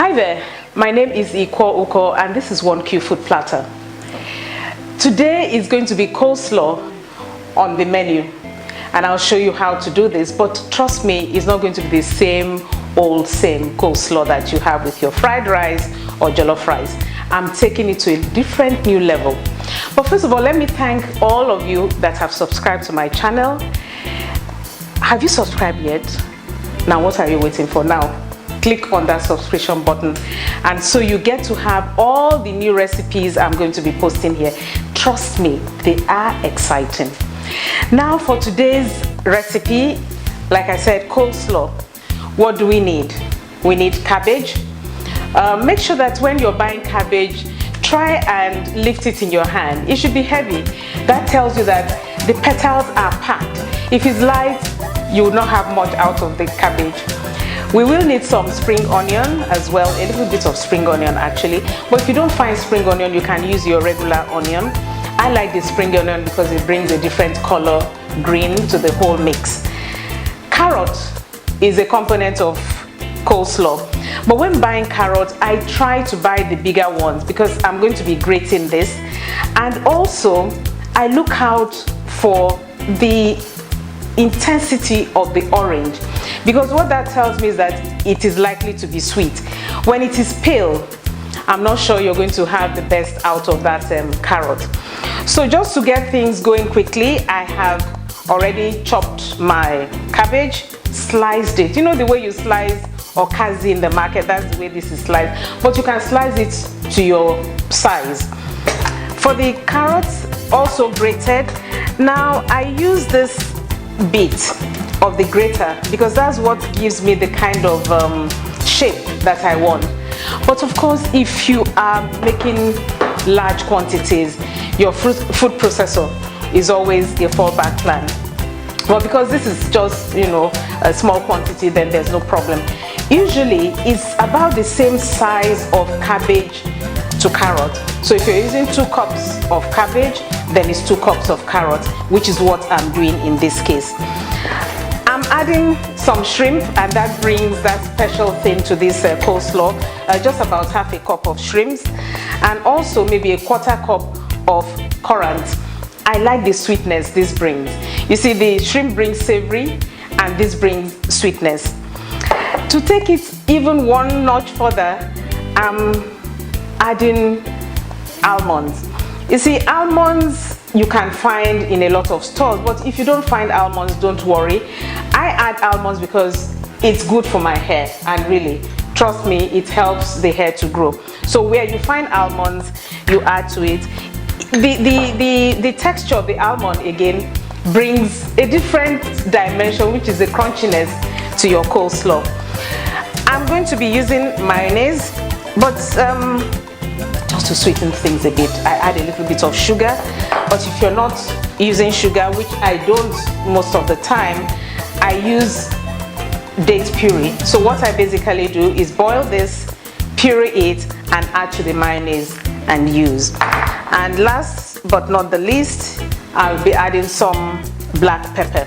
Hi there, my name is Uko and this is 1QFoodplatter. Today is going to be coleslaw on the menu and I'll show you how to do this, but trust me, it's not going to be the same coleslaw that you have with your fried rice or jollof rice. I'm taking it to a different new level. But first of all, let me thank all of you that have subscribed to my channel. Have you subscribed yet? Now what are you waiting for now? Click on that subscription button and so you get to have all the new recipes I'm going to be posting here. Trust me, they are exciting. Now for today's recipe, like I said, coleslaw. What do we need? We need cabbage. Make sure that when you're buying cabbage, try and lift it in your hand. It should be heavy. That tells you that the petals are packed. If it's light, you will not have much out of the cabbage. We will need some spring onion as well, a little bit of spring onion actually. But if you don't find spring onion, you can use your regular onion. I like the spring onion because it brings a different color, green, to the whole mix. Carrot is a component of coleslaw. But when buying carrots, I try to buy the bigger ones because I'm going to be grating this. And also, I look out for the intensity of the orange, because what that tells me is that it is likely to be sweet. When it is pale, I'm not sure you're going to have the best out of that carrot. So just to get things going quickly, I have already chopped my cabbage, sliced it. You know the way you slice okazi in the market, that's the way this is sliced, but you can slice it to your size. For the carrots, also grated. Now I use this bit of the grater because that's what gives me the kind of shape that I want. But of course, if you are making large quantities, your food processor is always a fallback plan. But because this is just, you know, a small quantity, then there's no problem. Usually it's about the same size of cabbage to carrot. So if you're using 2 cups of cabbage, then it's 2 cups of carrot, which is what I'm doing in this case. I'm adding some shrimp, and that brings that special thing to this coleslaw. Just about half a cup of shrimps, and also maybe a 1/4 cup of currants. I like the sweetness this brings. You see, the shrimp brings savory, and this brings sweetness. To take it even one notch further, I'm adding almonds. You see, almonds you can find in a lot of stores, but if you don't find almonds, don't worry. I add almonds because it's good for my hair, and really, trust me, it helps the hair to grow. So where you find almonds, you add to it. The texture of the almond again brings a different dimension, which is the crunchiness to your coleslaw. I'm going to be using mayonnaise, but just to sweeten things a bit, I add a little bit of sugar. But if you're not using sugar, which I don't most of the time, I use date puree. So what I basically do is boil this, puree it, and add to the mayonnaise and use. And last but not the least, I'll be adding some black pepper.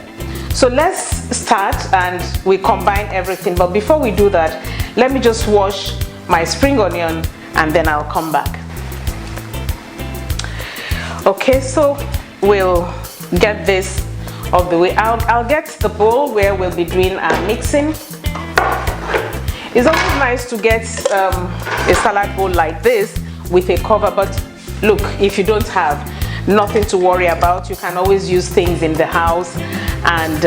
So let's start and we combine everything. But before we do that, let me just wash my spring onion and then I'll come back. Okay, so we'll get this of the way. I'll get the bowl where we'll be doing our mixing. It's always nice to get a salad bowl like this with a cover, but look, if you don't have, nothing to worry about. You can always use things in the house, and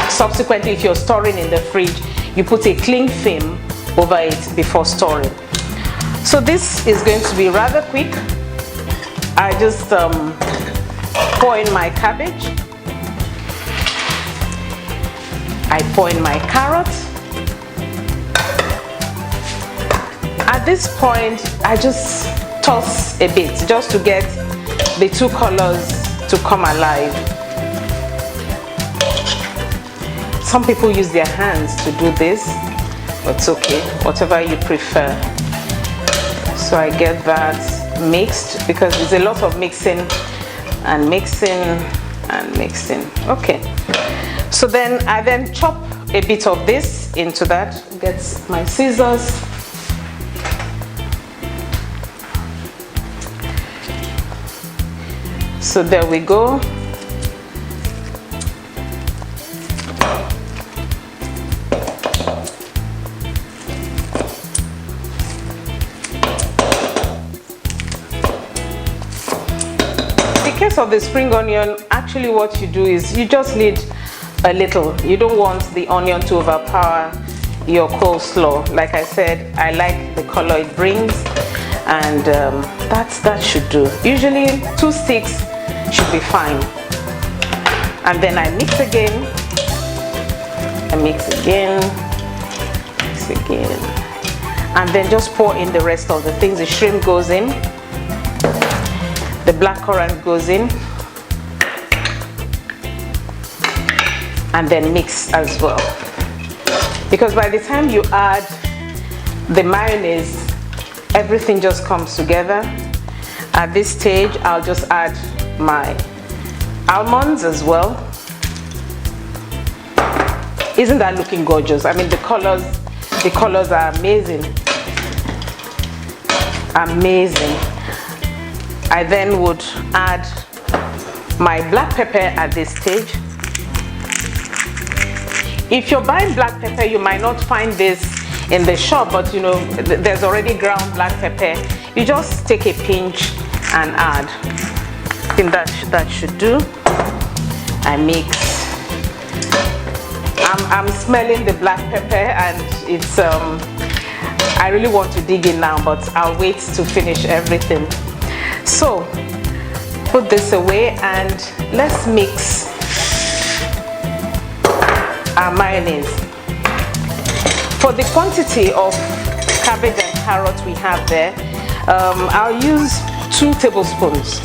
subsequently, if you're storing in the fridge, you put a cling film over it before storing. So this is going to be rather quick. I just pour in my cabbage, I pour in my carrot. At this point, I just toss a bit just to get the 2 colors to come alive. Some people use their hands to do this, but it's okay, whatever you prefer. So I get that mixed because there's a lot of mixing and mixing and mixing. Okay, so then I chop a bit of this into that. Get my scissors So there we go. In case of the spring onion, actually what you do is you just need a little. You don't want the onion to overpower your coleslaw. Like I said, I like the color it brings, and that should do. Usually 2 sticks should be fine. And then I mix again, mix again, and then just pour in the rest of the things. The shrimp goes in, the blackcurrant goes in, and then mix as well. Because by the time you add the mayonnaise, everything just comes together. At this stage, I'll just add my almonds as well. Isn't that looking gorgeous? I mean, the colors are amazing. Amazing. I then would add my black pepper at this stage. If you're buying black pepper, you might not find this in the shop, but you know, there's already ground black pepper. You just take a pinch and add. I think that should do. I mix. I'm smelling the black pepper, and it's I really want to dig in now, but I'll wait to finish everything. So put this away and let's mix our mayonnaise. For the quantity of cabbage and carrot we have there, I'll use 2 tablespoons.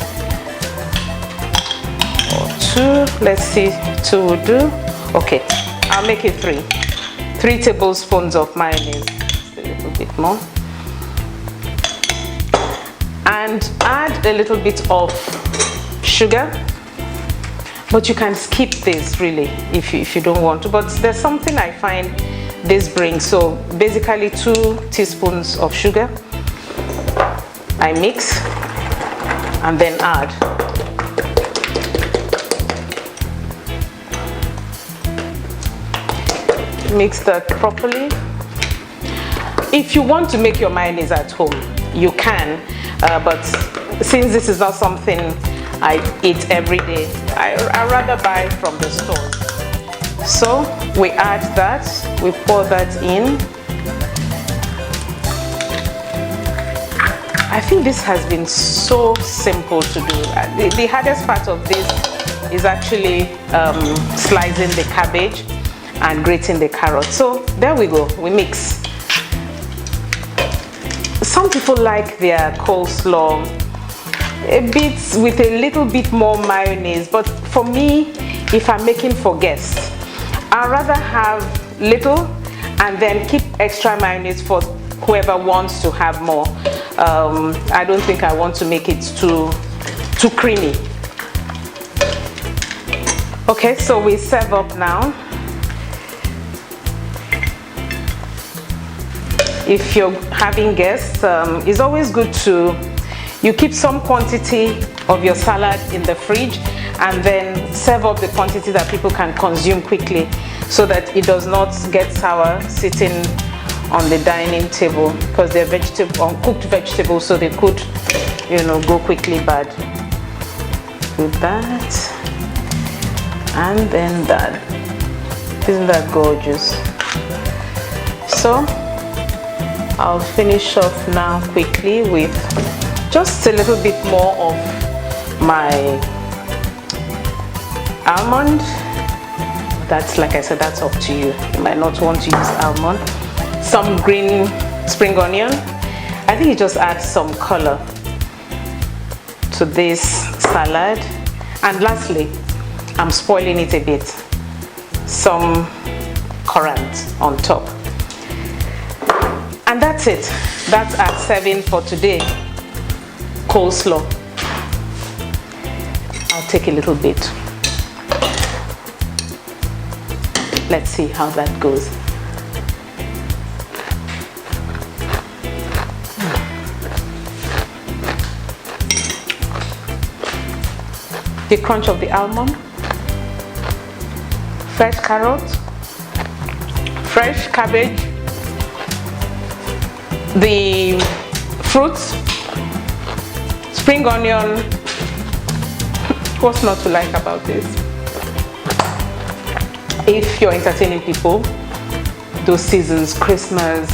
Or 2, let's see, 2 will do. Okay, I'll make it 3. 3 tablespoons of mayonnaise, just a little bit more. And add a little bit of sugar. But you can skip this really if you don't want to, but there's something I find this brings. So basically 2 teaspoons of sugar. I mix and then add. Mix that properly. If you want to make your mayonnaise at home, you can, but since this is not something I eat every day, I rather buy from the store. So we add that, we pour that in. I think this has been so simple to do. The hardest part of this is actually slicing the cabbage and grating the carrot. So there we go, we mix. Some people like their coleslaw a bit with a little bit more mayonnaise, but for me, if I'm making for guests, I'd rather have little and then keep extra mayonnaise for whoever wants to have more. I don't think I want to make it too creamy. Okay, so we serve up now. If you're having guests, it's always good to you keep some quantity of your salad in the fridge and then serve up the quantity that people can consume quickly, so that it does not get sour sitting on the dining table, because they're uncooked vegetables, so they could, you know, go quickly bad. With that, and then that. Isn't that gorgeous? So I'll finish off now quickly with just a little bit more of my almond. That's, like I said, that's up to you. You might not want to use almond. Some green spring onion. I think it just adds some color to this salad. And lastly, I'm spoiling it a bit, some currant on top. And that's it. That's our serving for today. Coleslaw. I'll take a little bit. Let's see how that goes. the crunch of the almond, fresh carrot, fresh cabbage, the fruits, spring onion. What's not to like about this? If you're entertaining people, those seasons, Christmas,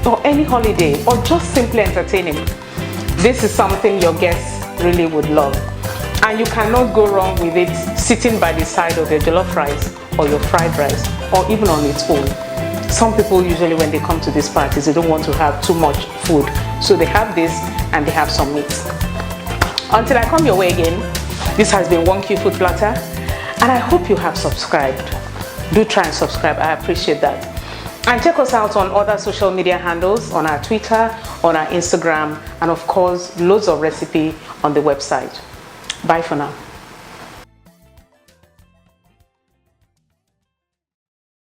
or any holiday, or just simply entertaining, this is something your guests really would love. And you cannot go wrong with it sitting by the side of your jollof rice or your fried rice, or even on its own. Some people usually, when they come to these parties, they don't want to have too much food, so they have this and they have some meat. Until I come your way again, this has been 1Q Food Platter, and I hope you have subscribed. Do try and subscribe, I appreciate that. And check us out on other social media handles, on our Twitter, on our Instagram, and of course, loads of recipe on the website. Bye for now.